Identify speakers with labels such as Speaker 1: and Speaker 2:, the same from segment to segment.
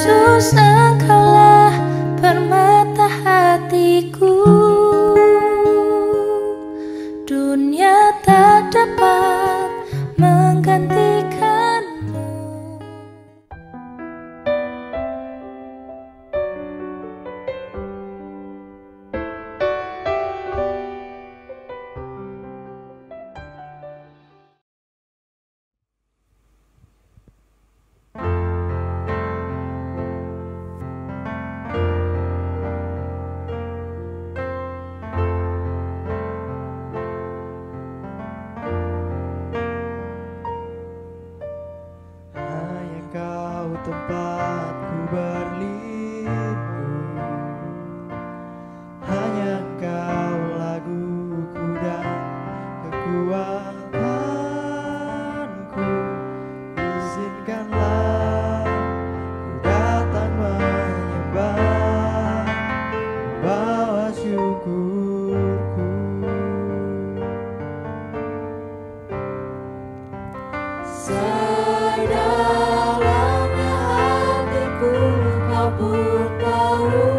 Speaker 1: Yesus, Engkaulah permata hatiku. Dunia tak dapat menggantikanmu.
Speaker 2: Tempatku berlindung, hanya Engkau laguku dan kekuatanku. Izinkanlah ku datang menyembah, membawa syukurku.
Speaker 1: Pun tahu,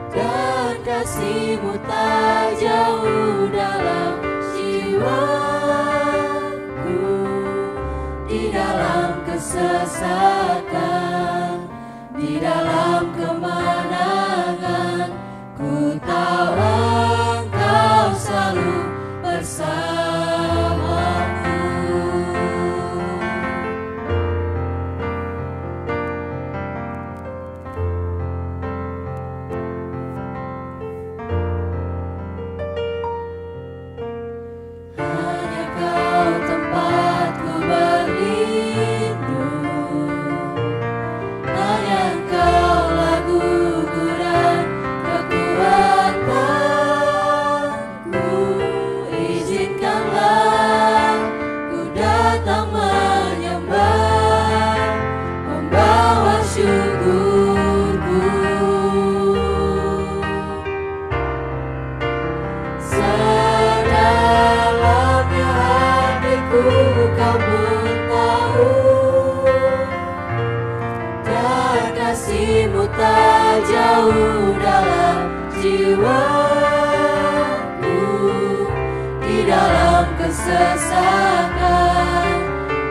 Speaker 1: dan kasih-Mu tak jauh dalam jiwaku. Di dalam kesesakan, di dalam kemenangan, ku tahu Engkau selalu bersamaku. Kasih-Mu tak jauh dalam jiwaku. Di dalam kesesakan,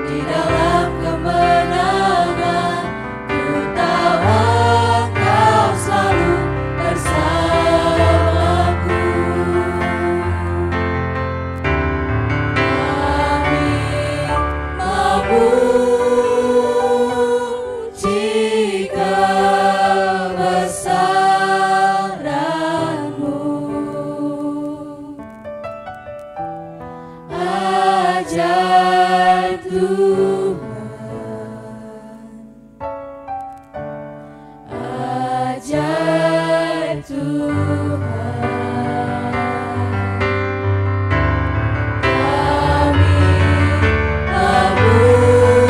Speaker 1: di dalam kemenangan, ku tahu Engkau selalu bersamaku. Kami memuji kebesaran-Mu. Ajaib Tuhan, ajaib Tuhan. Kami memuji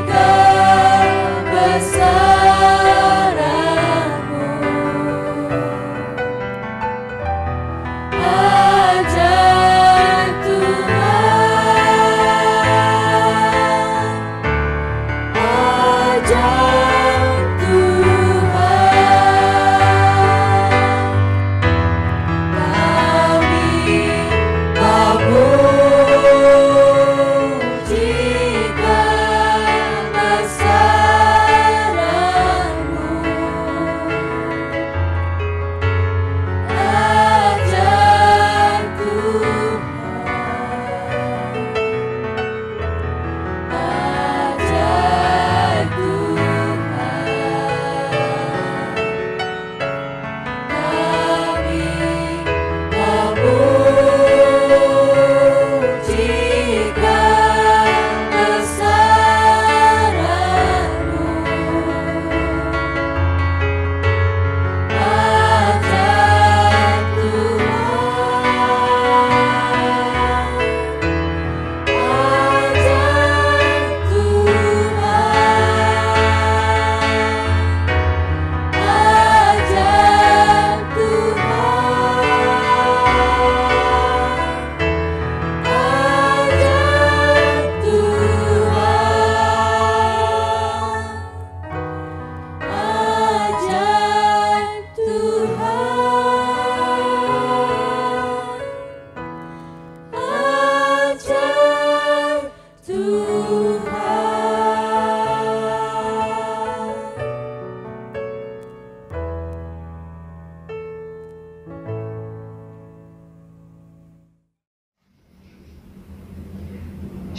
Speaker 1: kebesaran-Mu. Ajaib Tuhan,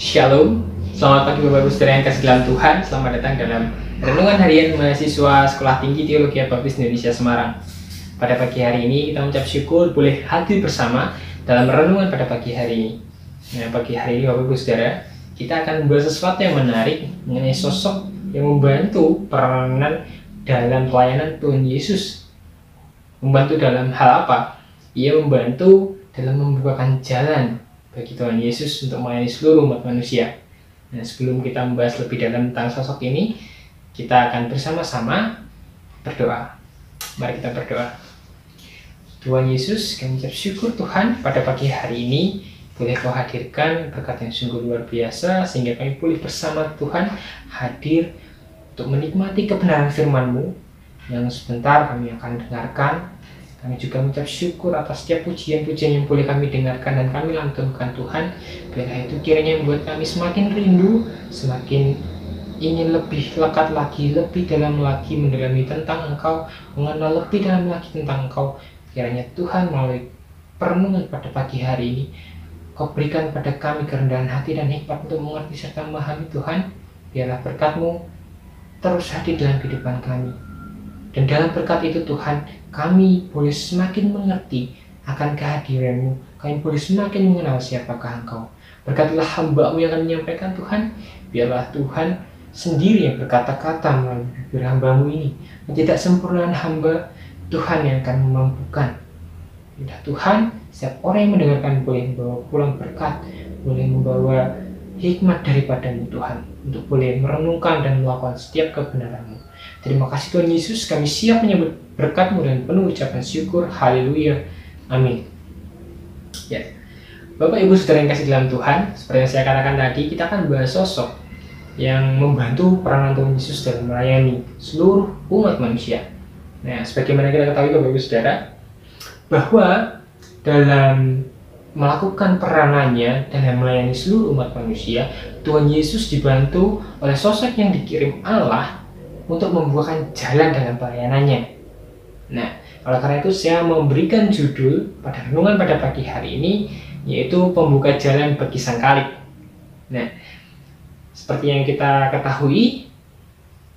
Speaker 3: Shalom, selamat pagi Bapak Ibu Saudara yang kasih dalam Tuhan. Selamat datang dalam renungan harian mahasiswa Sekolah Tinggi Teologi Baptis Indonesia Semarang. Pada pagi hari ini kita mengucap syukur boleh hadir bersama dalam renungan pada pagi hari ini. Nah, pagi hari ini Bapak Ibu Saudara, kita akan membahas sesuatu yang menarik mengenai sosok yang membantu peranan dalam pelayanan Tuhan Yesus. Membantu dalam hal apa? Ia membantu dalam membukakan jalan bagi Tuhan Yesus untuk melayani seluruh umat manusia. Nah, sebelum kita membahas lebih dalam tentang sosok ini, kita akan bersama-sama berdoa. Mari kita berdoa. Tuhan Yesus, kami ucap syukur Tuhan pada pagi hari ini boleh Kau hadirkan berkat yang sungguh luar biasa sehingga kami boleh bersama Tuhan hadir untuk menikmati kebenaran firman-Mu yang sebentar kami akan dengarkan. Kami juga mengucap syukur atas setiap pujian-pujian yang boleh kami dengarkan dan kami lantunkan Tuhan. Biarlah itu kiranya membuat kami semakin rindu, semakin ingin lebih lekat lagi, lebih dalam lagi mendalami tentang Engkau, mengenal lebih dalam lagi tentang Engkau. Kiranya Tuhan melalui perenungan pada pagi hari ini, Kau berikan pada kami kerendahan hati dan hikmat untuk mengerti serta memahami Tuhan. Biarlah berkat-Mu terus hadir dalam kehidupan kami. Dan dalam berkat itu Tuhan, kami boleh semakin mengerti akan kehadiran-Mu. Kami boleh semakin mengenal siapakah Engkau. Berkatilah hamba-Mu yang akan menyampaikan Tuhan. Biarlah Tuhan sendiri yang berkata-kata melalui bibir hamba-Mu ini. Ketidaksempurnaan hamba Tuhan yang akan memampukan. Biarlah Tuhan, setiap orang yang mendengarkan boleh membawa pulang berkat, boleh membawa hikmat daripada-Mu Tuhan, untuk boleh merenungkan dan melakukan setiap kebenaran-Mu. Terima kasih Tuhan Yesus, kami siap menyambut berkat-Mu dan penuh ucapan syukur. Haleluya. Amin. Ya, Bapak Ibu Saudara yang kasih dalam Tuhan, seperti yang saya katakan tadi, kita akan bahas sosok yang membantu peranan Tuhan Yesus dalam melayani seluruh umat manusia. Nah, sebagaimana kita ketahui Bapak Ibu Saudara, bahwa dalam melakukan peranannya dalam melayani seluruh umat manusia, Tuhan Yesus dibantu oleh sosok yang dikirim Allah untuk membukakan jalan dalam pelayanannya. Nah, oleh karena itu saya memberikan judul pada renungan pada pagi hari ini, yaitu pembuka jalan bagi sang kalib. Nah, seperti yang kita ketahui,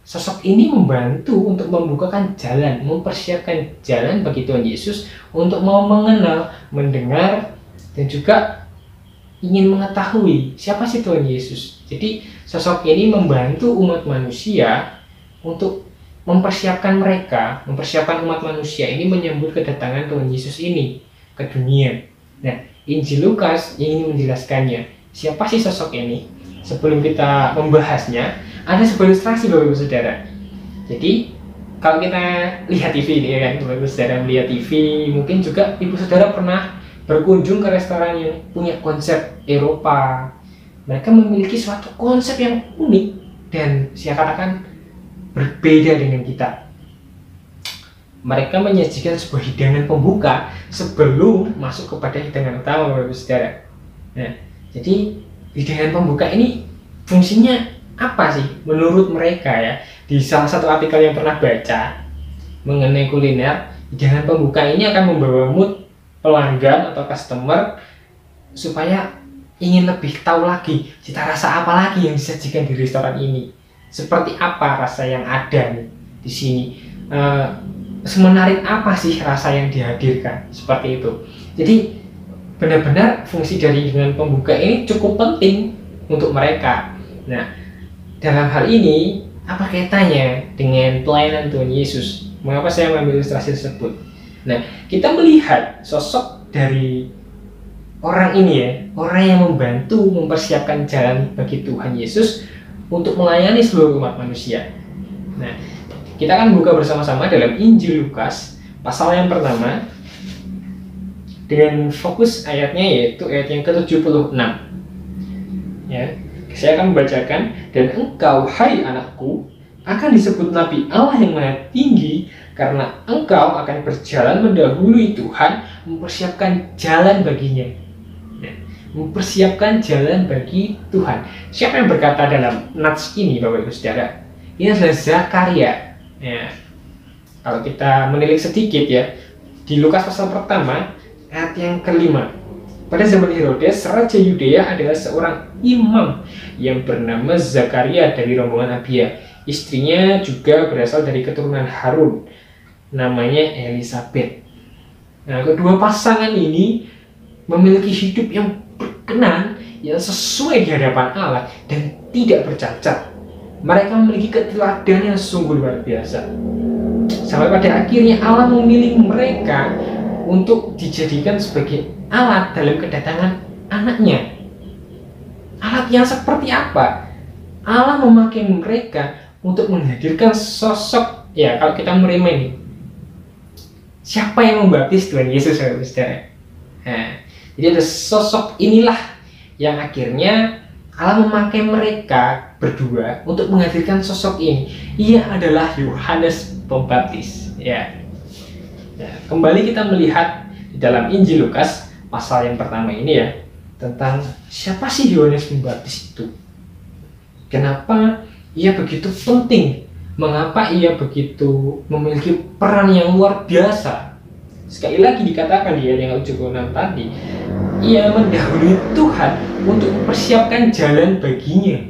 Speaker 3: sosok ini membantu untuk membukakan jalan, mempersiapkan jalan bagi Tuhan Yesus untuk mau mengenal, mendengar, dan juga ingin mengetahui siapa sih Tuhan Yesus. Jadi sosok ini membantu umat manusia untuk mempersiapkan mereka, mempersiapkan umat manusia ini menyambut kedatangan Tuhan Yesus ini ke dunia. Nah, Injil Lukas yang ingin menjelaskannya. Siapa sih sosok ini? Sebelum kita membahasnya, ada sebuah ilustrasi Bapak Ibu Saudara. Jadi, kalau kita lihat TV ini ya kan, Bapak Ibu Saudara melihat TV, mungkin juga Ibu Saudara pernah berkunjung ke restoran yang punya konsep Eropa. Mereka memiliki suatu konsep yang unik dan saya katakan berbeda dengan kita. Mereka menyajikan sebuah hidangan pembuka sebelum masuk kepada hidangan utama Bapak Ibu Saudara. Nah, jadi hidangan pembuka ini fungsinya apa sih menurut mereka ya? Di salah satu artikel yang pernah baca mengenai kuliner, hidangan pembuka ini akan membawa mood pelanggan atau customer supaya ingin lebih tahu lagi cita rasa apa lagi yang disajikan di restoran ini. Seperti apa rasa yang ada nih di sini? Semenarik apa sih rasa yang dihadirkan? Seperti itu. Jadi benar-benar fungsi dari hidangan pembuka ini cukup penting untuk mereka. Nah, dalam hal ini apa kaitannya dengan pelayanan Tuhan Yesus? Mengapa saya mengambil ilustrasi tersebut? Nah, kita melihat sosok dari orang ini ya, orang yang membantu mempersiapkan jalan bagi Tuhan Yesus untuk melayani seluruh umat manusia. Nah, kita akan buka bersama-sama dalam Injil Lukas pasal yang pertama dengan fokus ayatnya yaitu ayat yang ke-76. Ya, saya akan membacakan, dan engkau hai anakku akan disebut Nabi Allah yang Maha Tinggi karena engkau akan berjalan mendahului Tuhan mempersiapkan jalan baginya. Mempersiapkan jalan bagi Tuhan. Siapa yang berkata dalam nats ini Bapak Ibu Saudara? Ini adalah Zakaria. Ya. Kalau kita menilik sedikit ya, di Lukas pasal pertama ayat yang ke-5, Pada zaman Herodes, Raja Yudea adalah seorang imam yang bernama Zakaria dari rombongan Abia. Istrinya juga berasal dari keturunan Harun, namanya Elizabeth. Nah, kedua pasangan ini memiliki hidup yang berkenan, yang sesuai di hadapan Allah dan tidak bercacat. Mereka memiliki keteladanan yang sungguh luar biasa. Sampai pada akhirnya Allah memilih mereka untuk dijadikan sebagai alat dalam kedatangan anaknya. Alat yang seperti apa? Allah memakai mereka untuk menghadirkan sosok, ya kalau kita menerima ini, siapa yang membaptis Tuhan Yesus, saudara? Nah, jadi ada sosok inilah yang akhirnya Allah memakai mereka berdua untuk menghadirkan sosok ini. Ia adalah Yohanes Pembaptis. Ya. Nah, kembali kita melihat di dalam Injil Lukas pasal yang pertama ini ya, tentang siapa sih Yohanes Pembaptis itu? Kenapa ia begitu penting? Mengapa ia begitu memiliki peran yang luar biasa? Sekali lagi dikatakan di ayat yang 76 tadi, ia mendahului Tuhan untuk mempersiapkan jalan baginya.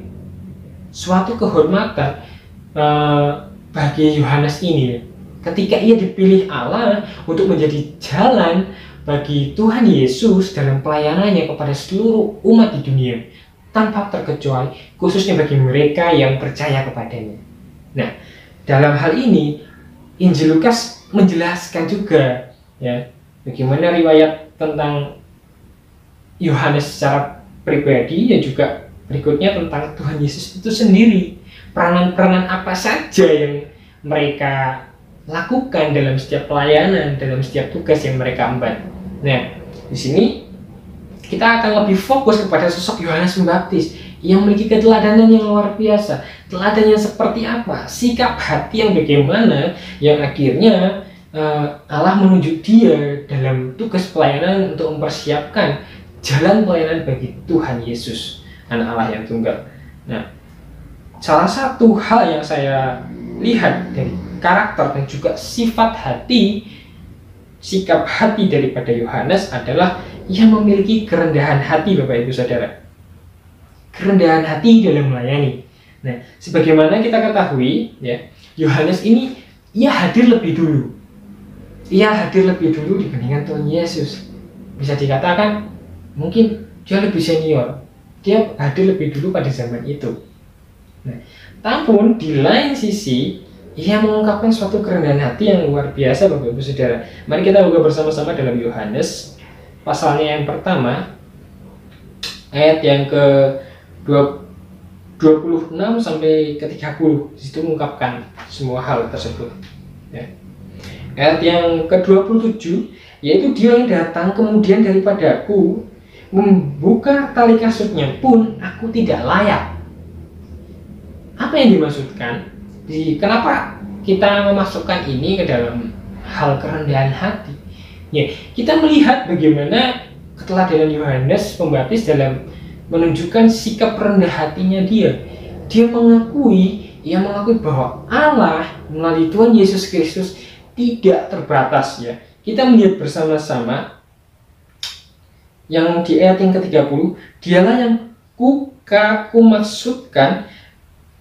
Speaker 3: Suatu kehormatan bagi Yohanes ini ketika ia dipilih Allah untuk menjadi jalan bagi Tuhan Yesus dalam pelayanannya kepada seluruh umat di dunia, tanpa terkecuali, khususnya bagi mereka yang percaya kepadanya. Nah, dalam hal ini Injil Lukas menjelaskan juga ya bagaimana riwayat tentang Yohanes secara pribadi dan juga berikutnya tentang Tuhan Yesus itu sendiri. Peranan-peranan apa saja yang mereka lakukan dalam setiap pelayanan, dalam setiap tugas yang mereka emban. Nah, di sini kita akan lebih fokus kepada sosok Yohanes Pembaptis yang memiliki keteladanan yang luar biasa. Teladannya seperti apa? Sikap hati yang bagaimana yang akhirnya Allah menunjuk dia dalam tugas pelayanan untuk mempersiapkan jalan pelayanan bagi Tuhan Yesus, Anak Allah yang tunggal. Nah, salah satu hal yang saya lihat dari karakter dan juga sifat hati, sikap hati daripada Yohanes adalah ia memiliki kerendahan hati, Bapak Ibu Saudara. Kerendahan hati dalam melayani. Nah, sebagaimana kita ketahui, ya, Yohanes ini ia hadir lebih dulu. Ia hadir lebih dulu dibandingkan Tuhan Yesus. Bisa dikatakan mungkin dia lebih senior. Dia hadir lebih dulu pada zaman itu. Nah, namun di lain sisi ia mengungkapkan suatu kerendahan hati yang luar biasa, Bapak Ibu Saudara. Mari kita buka bersama-sama dalam Yohanes pasalnya yang pertama, ayat yang ke 26 sampai ke 30. Di situ mengungkapkan semua hal tersebut. Ya. Ayat yang ke-27, yaitu dia yang datang kemudian daripadaku, membuka tali kasutnya pun aku tidak layak. Apa yang dimaksudkan? Kenapa kita memasukkan ini ke dalam hal kerendahan hati? Ya, kita melihat bagaimana keteladanan Yohanes Pembaptis dalam menunjukkan sikap rendah hatinya dia. Dia mengakui bahwa Allah melalui Tuhan Yesus Kristus tidak terbatas, ya. Kita melihat bersama-sama yang di ayat yang ke-30, dialah yang kumaksudkan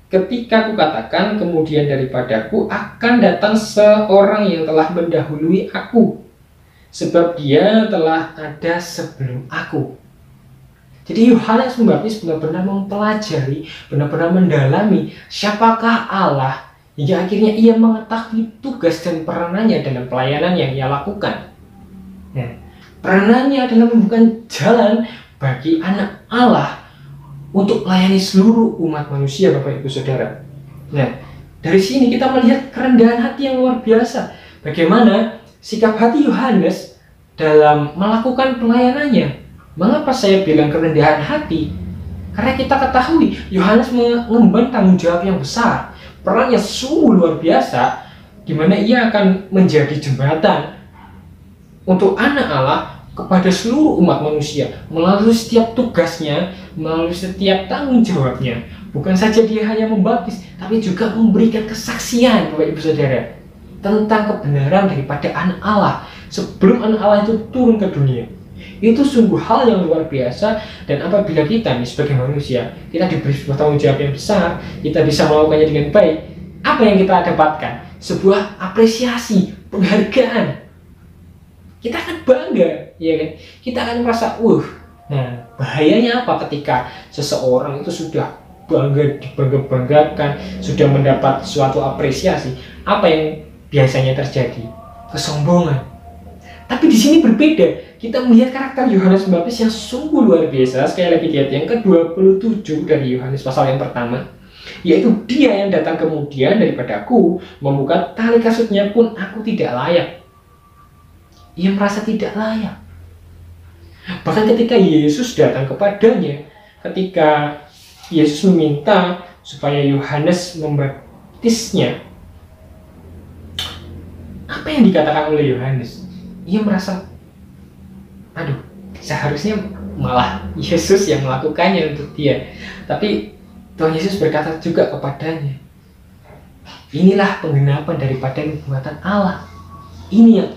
Speaker 3: ketika kukatakan kemudian daripadaku akan datang seorang yang telah mendahului aku, sebab dia telah ada sebelum aku. Jadi Yohanes Pembaptis benar-benar mempelajari, benar-benar mendalami siapakah Allah, hingga akhirnya ia mengetahui tugas dan peranannya dalam pelayanan yang ia lakukan. Nah, peranannya adalah membuka jalan bagi anak Allah untuk melayani seluruh umat manusia, Bapak Ibu Saudara. Nah, dari sini kita melihat kerendahan hati yang luar biasa. Bagaimana sikap hati Yohanes dalam melakukan pelayanannya. Mengapa saya bilang kerendahan hati? Karena kita ketahui Yohanes mengemban tanggung jawab yang besar. Perannya sungguh luar biasa, di mana ia akan menjadi jembatan untuk anak Allah kepada seluruh umat manusia melalui setiap tugasnya, melalui setiap tanggung jawabnya. Bukan saja dia hanya membaptis, tapi juga memberikan kesaksian, Bapak Ibu Saudara, tentang kebenaran daripada anak Allah sebelum anak Allah itu turun ke dunia. Itu sungguh hal yang luar biasa. Dan apabila kita nih sebagai manusia, kita diberi sebuah tanggung jawab yang besar, kita bisa melakukannya dengan baik, apa yang kita dapatkan? Sebuah apresiasi, penghargaan. Kita akan bangga, ya kan? Kita akan merasa, Nah, bahayanya apa ketika seseorang itu sudah dibangga-banggakan, sudah mendapat suatu apresiasi? Apa yang biasanya terjadi? Kesombongan. Tapi di sini berbeda. Kita melihat karakter Yohanes Pembaptis yang sungguh luar biasa. Sekali lagi lihat yang ke-27 dari Yohanes pasal yang pertama, yaitu dia yang datang kemudian daripada aku, membuka tali kasutnya pun aku tidak layak. Ia merasa tidak layak. Bahkan ketika Yesus datang kepadanya, ketika Yesus meminta supaya Yohanes membaptisnya, apa yang dikatakan oleh Yohanes? Ia merasa, seharusnya malah Yesus yang melakukannya untuk dia. Tapi Tuhan Yesus berkata juga kepadanya, inilah penggenapan daripada nubuatan Allah. Ini yang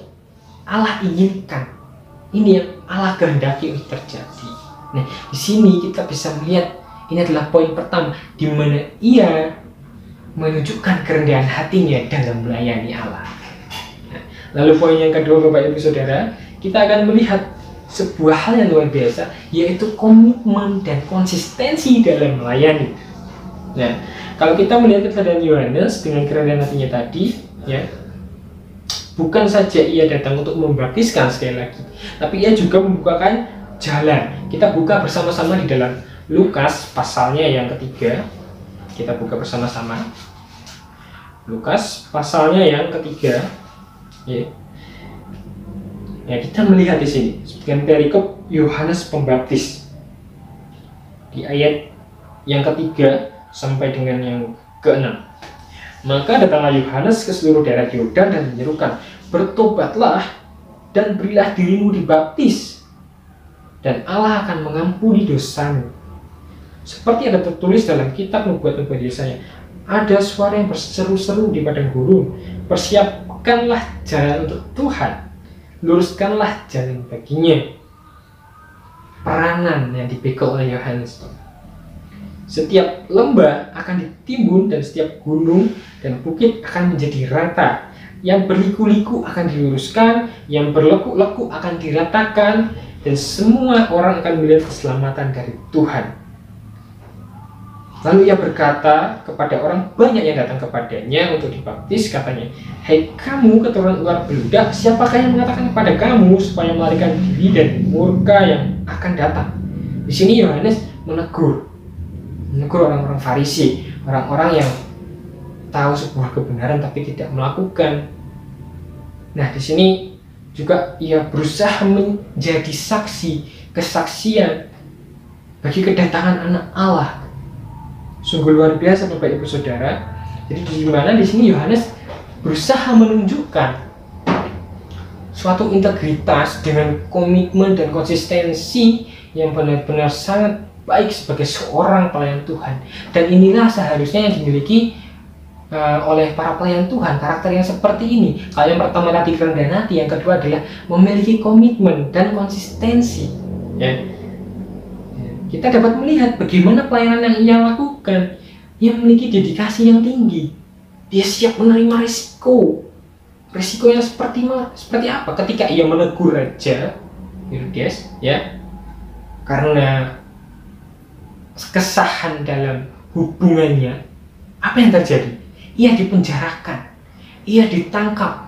Speaker 3: Allah inginkan, ini yang Allah kehendaki untuk terjadi. Nah, di sini kita bisa melihat ini adalah poin pertama, di mana ia menunjukkan kerendahan hatinya dalam melayani Allah. Nah, lalu poin yang kedua, Bapak Ibu Saudara, kita akan melihat sebuah hal yang luar biasa, yaitu komitmen dan konsistensi dalam melayani. Nah, kalau kita melihat keadaan Yohanes dengan kerendahan hatinya tadi, ya, bukan saja ia datang untuk membaptiskan sekali lagi, tapi ia juga membukakan jalan. Kita buka bersama-sama di dalam Lukas pasalnya yang ketiga. Kita buka bersama-sama Lukas pasalnya yang ketiga. Ya, kita melihat di sini dengan perikop Yohanes Pembaptis di ayat yang ketiga sampai dengan yang ke-6. Maka datanglah Yohanes ke seluruh daerah Yordan dan menyerukan, bertobatlah dan berilah dirimu dibaptis, dan Allah akan mengampuni dosamu. Seperti ada tertulis dalam kitab nubuat-nubuat Yesaya, ada suara yang berseru-seru di padang gurun, persiapkanlah jalan untuk Tuhan, luruskanlah jalan baginya. Peranan yang dipikul oleh Yohanes. Setiap lembah akan ditimbun dan setiap gunung dan bukit akan menjadi rata. Yang berliku-liku akan diluruskan, yang berlekuk-lekuk akan diratakan, dan semua orang akan melihat keselamatan dari Tuhan. Lalu ia berkata kepada orang banyak yang datang kepadanya untuk dibaptis, katanya, "Hai kamu keturunan ular beludak, siapakah yang mengatakan kepada kamu supaya melarikan diri dari murka yang akan datang?" Di sini Yohanes menegur orang-orang Farisi, orang-orang yang tahu sebuah kebenaran tapi tidak melakukan. Nah, di sini juga ia berusaha menjadi kesaksian bagi kedatangan Anak Allah. Sungguh luar biasa, Bapak Ibu Saudara. Jadi di mana di sini Yohanes berusaha menunjukkan suatu integritas dengan komitmen dan konsistensi yang benar-benar sangat baik sebagai seorang pelayan Tuhan. Dan inilah seharusnya yang dimiliki oleh para pelayan Tuhan, karakter yang seperti ini. Kalau yang pertama tadi kerendahan hati, yang kedua adalah memiliki komitmen dan konsistensi. Ya. Kita dapat melihat bagaimana pelayanan yang ia lakukan. Ia memiliki dedikasi yang tinggi. Dia siap menerima risiko. Risikonya seperti apa? Ketika ia menegur Raja Herodes, ya, karena kesahan dalam hubungannya, apa yang terjadi? Ia dipenjarakan, ia ditangkap,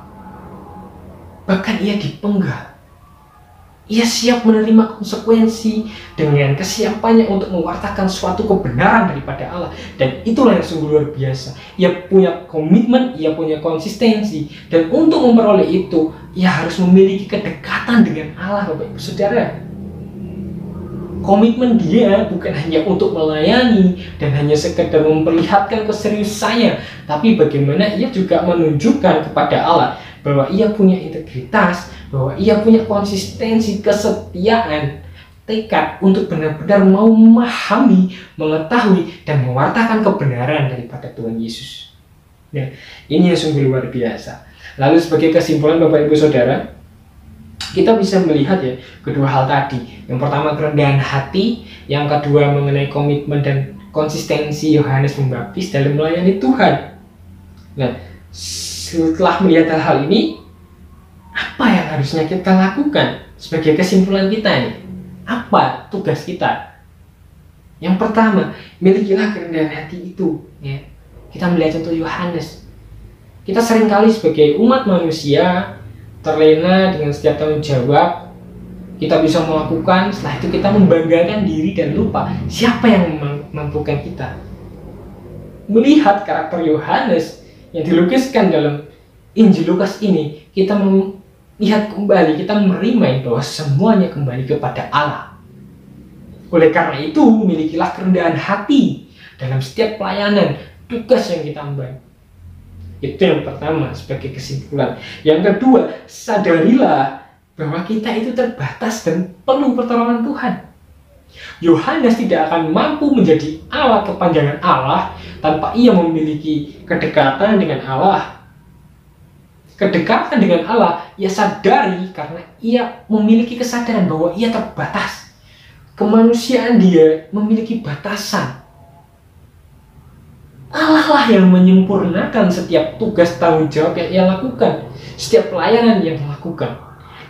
Speaker 3: bahkan ia dipenggal. Ia siap menerima konsekuensi dengan kesiapannya untuk mewartakan suatu kebenaran daripada Allah. Dan itulah yang sungguh luar biasa. Ia punya komitmen, ia punya konsistensi. Dan untuk memperoleh itu, ia harus memiliki kedekatan dengan Allah, Bapak Ibu Saudara. Komitmen dia bukan hanya untuk melayani dan hanya sekedar memperlihatkan keseriusannya, tapi bagaimana ia juga menunjukkan kepada Allah bahwa ia punya integritas, bahwa ia punya konsistensi, kesetiaan, tekad untuk benar-benar mau memahami, mengetahui, dan mewartakan kebenaran daripada Tuhan Yesus. Nah, ini yang sungguh luar biasa. Lalu sebagai kesimpulan, Bapak Ibu Saudara, kita bisa melihat ya kedua hal tadi. Yang pertama kerendahan hati, yang kedua mengenai komitmen dan konsistensi Yohanes Pembaptis dalam melayani Tuhan. Nah, setelah melihat hal-hal ini, apa yang harusnya kita lakukan sebagai kesimpulan kita nih? Apa tugas kita? Yang pertama, milikilah kerendahan hati itu. Ya. Kita melihat contoh Yohanes. Kita seringkali sebagai umat manusia terlena dengan setiap tanggung jawab kita bisa melakukan, setelah itu kita membanggakan diri dan lupa siapa yang memampukan kita. Melihat karakter Yohanes yang dilukiskan dalam Injil Lukas ini, kita melihat kembali, kita menerima bahwa semuanya kembali kepada Allah. Oleh karena itu, milikilah kerendahan hati dalam setiap pelayanan, tugas yang kita emban. Itu yang pertama sebagai kesimpulan. Yang kedua, sadarilah bahwa kita itu terbatas dan perlu pertolongan Tuhan. Yohanes tidak akan mampu menjadi alat kepanjangan Allah tanpa ia memiliki kedekatan dengan Allah. Kedekatan dengan Allah ia sadari karena ia memiliki kesadaran bahwa ia terbatas. Kemanusiaan dia memiliki batasan. Allah lah yang menyempurnakan setiap tugas tanggung jawab yang ia lakukan, setiap pelayanan yang ia lakukan.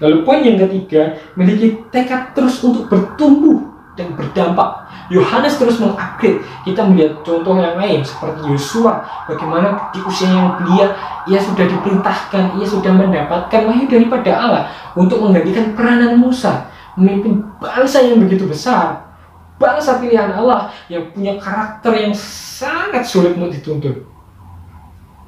Speaker 3: Lalu poin yang ketiga, memiliki tekad terus untuk bertumbuh dan berdampak. Yohanes terus mengupgrade. Kita melihat contoh yang lain seperti Yosua, bagaimana di usia yang belia ia sudah diperintahkan, ia sudah mendapatkan wahyu daripada Allah untuk menggantikan peranan Musa, memimpin bangsa yang begitu besar. Bangsa pilihan Allah yang punya karakter yang sangat sulit untuk dituntun.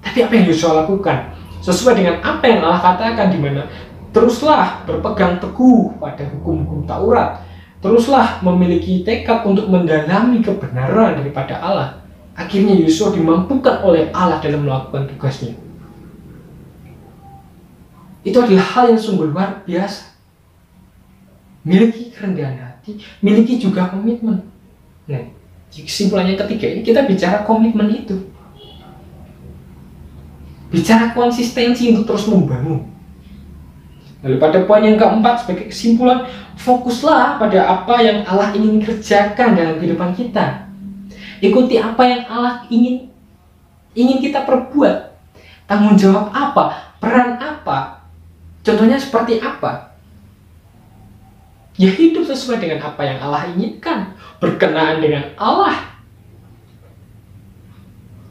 Speaker 3: Tapi apa yang Yosua lakukan? Sesuai dengan apa yang Allah katakan, di mana teruslah berpegang teguh pada hukum-hukum Taurat. Teruslah memiliki tekad untuk mendalami kebenaran daripada Allah. Akhirnya Yosua dimampukan oleh Allah dalam melakukan tugasnya. Itu adalah hal yang sungguh luar biasa. Miliki kerendahan hati, miliki juga komitmen. Nah, kesimpulannya ketiga ini kita bicara komitmen itu. Bicara konsistensi untuk terus membangun. Lalu pada poin yang keempat sebagai kesimpulan, fokuslah pada apa yang Allah ingin kerjakan dalam kehidupan kita. Ikuti apa yang Allah ingin kita perbuat. Tanggung jawab apa? Peran apa? Contohnya seperti apa? Ya hidup sesuai dengan apa yang Allah inginkan, berkenaan dengan Allah.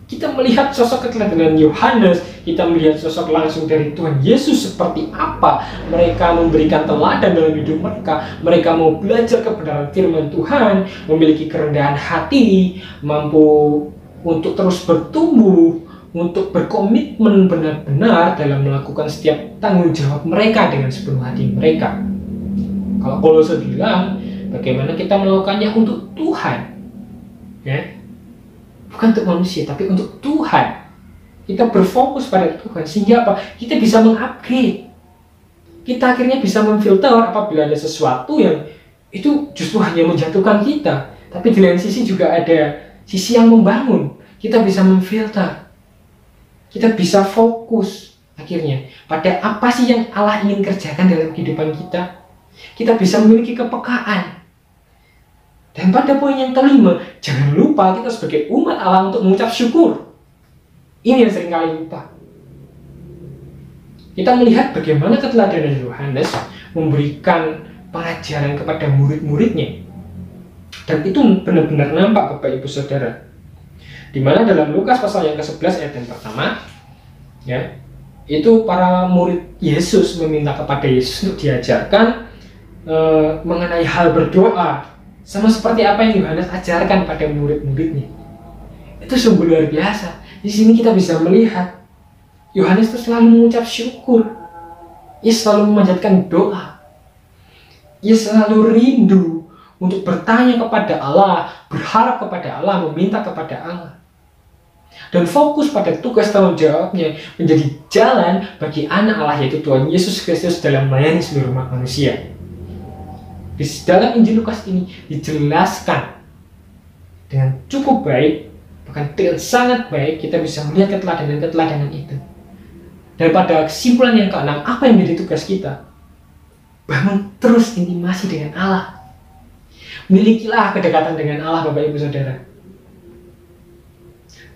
Speaker 3: Kita melihat sosok keteladanan Yohanes, kita melihat sosok langsung dari Tuhan Yesus seperti apa mereka memberikan teladan dalam hidup mereka. Mereka mau belajar kebenaran firman Tuhan, memiliki kerendahan hati, mampu untuk terus bertumbuh, untuk berkomitmen benar-benar dalam melakukan setiap tanggung jawab mereka dengan sepenuh hati mereka. Kalau Kolose bilang, bagaimana kita melakukannya untuk Tuhan, ya, bukan untuk manusia, tapi untuk Tuhan. Kita berfokus pada Tuhan, sehingga apa? Kita bisa mengupgrade. Kita akhirnya bisa memfilter apabila ada sesuatu yang itu justru hanya menjatuhkan kita, tapi di lain sisi juga ada sisi yang membangun. Kita bisa memfilter. Kita bisa fokus akhirnya pada apa sih yang Allah ingin kerjakan dalam kehidupan kita. Kita bisa memiliki kepekaan. Dan pada poin yang kelima, jangan lupa kita sebagai umat Allah untuk mengucap syukur. Ini yang seringkali lupa. Kita melihat bagaimana keteladanan Yohanes memberikan pengajaran kepada murid-muridnya. Dan itu benar-benar nampak Bapak Ibu Saudara. Di mana dalam Lukas pasal yang ke-11 ayat yang pertama, ya, itu para murid Yesus meminta kepada Yesus untuk diajarkan mengenai hal berdoa, sama seperti apa yang Yohanes ajarkan pada murid-muridnya. Itu sungguh luar biasa. Di sini kita bisa melihat Yohanes itu selalu mengucap syukur. Ia selalu memanjatkan doa. Ia selalu rindu untuk bertanya kepada Allah, berharap kepada Allah, meminta kepada Allah. Dan fokus pada tugas tanggung jawabnya menjadi jalan bagi anak Allah, yaitu Tuhan Yesus Kristus, dalam melayani seluruh umat manusia. Di dalam Injil Lukas ini dijelaskan dengan cukup baik, bahkan dengan sangat baik. Kita bisa melihat keteladanan-keteladanan itu. Dan pada kesimpulan yang keenam, apa yang menjadi tugas kita? Bangun terus intimasi dengan Allah. Milikilah kedekatan dengan Allah, Bapak Ibu Saudara.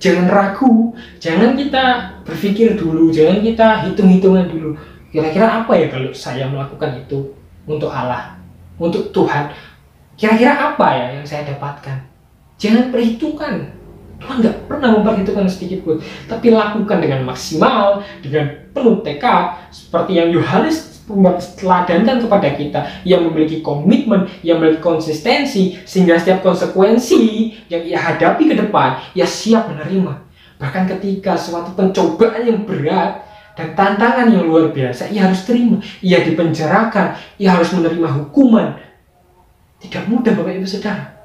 Speaker 3: Jangan ragu, jangan kita berpikir dulu, jangan kita hitung-hitungan dulu. Kira-kira apa ya kalau saya melakukan itu untuk Allah, untuk Tuhan? Kira-kira apa ya yang saya dapatkan? Jangan perhitungkan. Tuhan nggak pernah memperhitungkan sedikit pun, tapi lakukan dengan maksimal, dengan penuh tekad, seperti yang Yohanes teladankan kepada kita, yang memiliki komitmen, yang memiliki konsistensi, sehingga setiap konsekuensi yang ia hadapi ke depan, ia siap menerima. Bahkan ketika suatu pencobaan yang berat dan tantangan yang luar biasa, ia harus terima. Ia dipenjarakan, ia harus menerima hukuman. Tidak mudah, Bapak Ibu Saudara.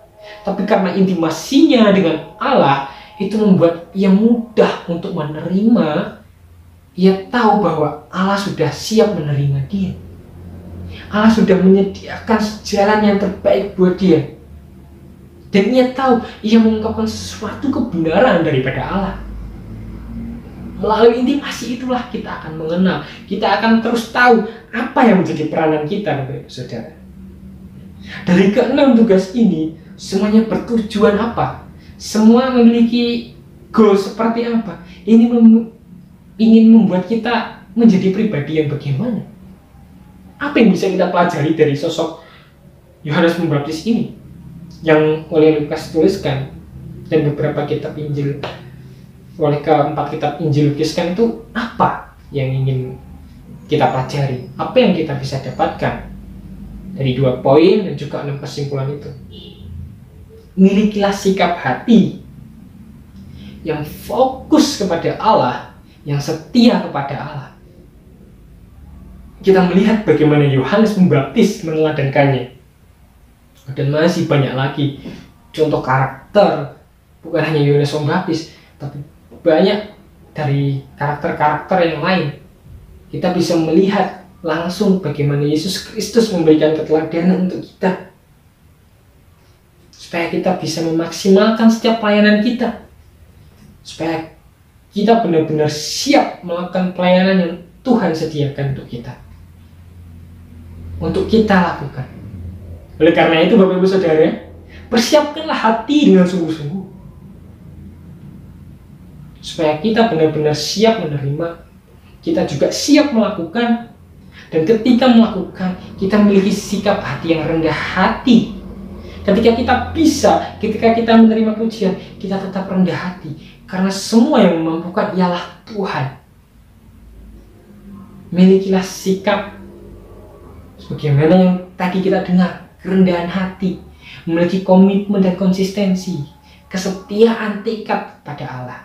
Speaker 3: Tapi karena intimasinya dengan Allah, itu membuat ia mudah untuk menerima. Ia tahu bahwa Allah sudah siap menerima dia. Allah sudah menyediakan jalan yang terbaik buat dia. Dan ia tahu ia mengungkapkan sesuatu kebenaran daripada Allah. Melalui intimasi itulah kita akan mengenal. Kita akan terus tahu apa yang menjadi peranan kita, Bapak Ibu Saudara. Dari keenam tugas ini, semuanya bertujuan apa? Semua memiliki goal seperti apa? Ini ingin membuat kita menjadi pribadi yang bagaimana? Apa yang bisa kita pelajari dari sosok Yohanes Pembaptis ini yang oleh Lukas tuliskan dan beberapa kitab Injil, oleh keempat kitab Injil Lukiskan, itu apa yang ingin kita pelajari? Apa yang kita bisa dapatkan dari 2 poin dan juga 6 kesimpulan itu? Milikilah sikap hati yang fokus kepada Allah, yang setia kepada Allah. Kita melihat bagaimana Yohanes Pembaptis meneladankannya. Dan masih banyak lagi contoh karakter, bukan hanya Yohanes Pembaptis, tapi banyak dari karakter-karakter yang lain. Kita bisa melihat langsung bagaimana Yesus Kristus memberikan keteladanan untuk kita, supaya kita bisa memaksimalkan setiap pelayanan kita, supaya kita benar-benar siap melakukan pelayanan yang Tuhan sediakan untuk kita, untuk kita lakukan. Oleh karena itu, Bapak Ibu Saudara, persiapkanlah hati dengan sungguh-sungguh, supaya kita benar-benar siap menerima, kita juga siap melakukan. Dan ketika melakukan, kita memiliki sikap hati yang rendah hati. Ketika kita menerima pujian, kita tetap rendah hati, karena semua yang memampukan ialah Tuhan. Milikilah sikap sebagaimana yang tadi kita dengar, kerendahan hati, memiliki komitmen dan konsistensi, kesetiaan tekad pada Allah.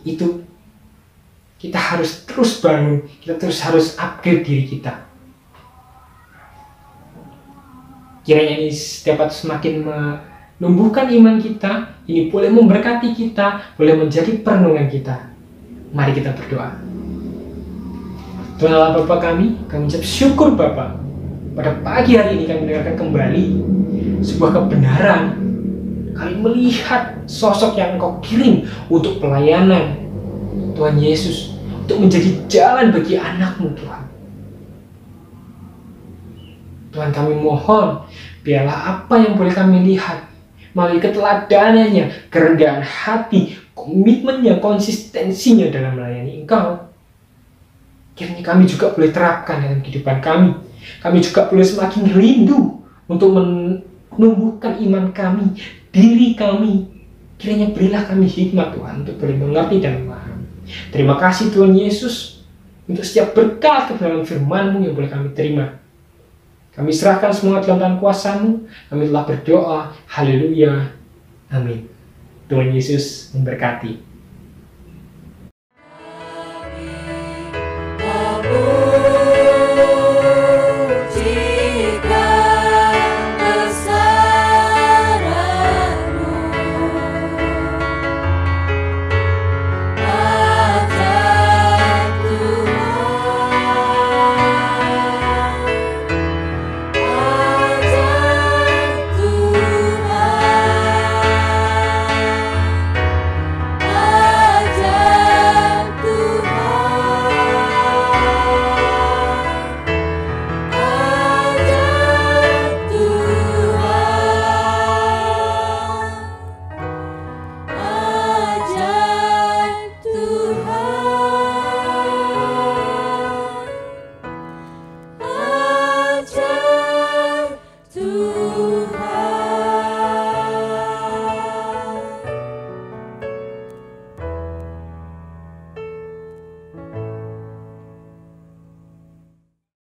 Speaker 3: Itu kita harus terus bangun, kita terus harus upgrade diri kita. Kiranya ini dapat semakin menumbuhkan iman kita, ini boleh memberkati kita, boleh menjadi perenungan kita. Mari kita berdoa. Tuhan Allah Bapa kami ucap syukur Bapa. Pada pagi hari ini kami mendengarkan kembali sebuah kebenaran. Kami melihat sosok yang Engkau kirim untuk pelayanan, Tuhan Yesus, untuk menjadi jalan bagi anak-Mu, Tuhan. Tuhan, kami mohon, biarlah apa yang boleh kami lihat melalui keteladanannya, kerendahan hati, komitmennya, konsistensinya dalam melayani Engkau, kiranya kami juga boleh terapkan dalam kehidupan kami. Kami juga boleh semakin rindu untuk menumbuhkan iman kami, diri kami. Kiranya berilah kami hikmat, Tuhan, untuk boleh mengerti dan memahami. Terima kasih Tuhan Yesus untuk setiap berkat kebenaran firman-Mu yang boleh kami terima. Kami serahkan semua dalam tangan kuasa-Mu. Kami telah berdoa. Haleluya. Amin. Tuhan Yesus memberkati.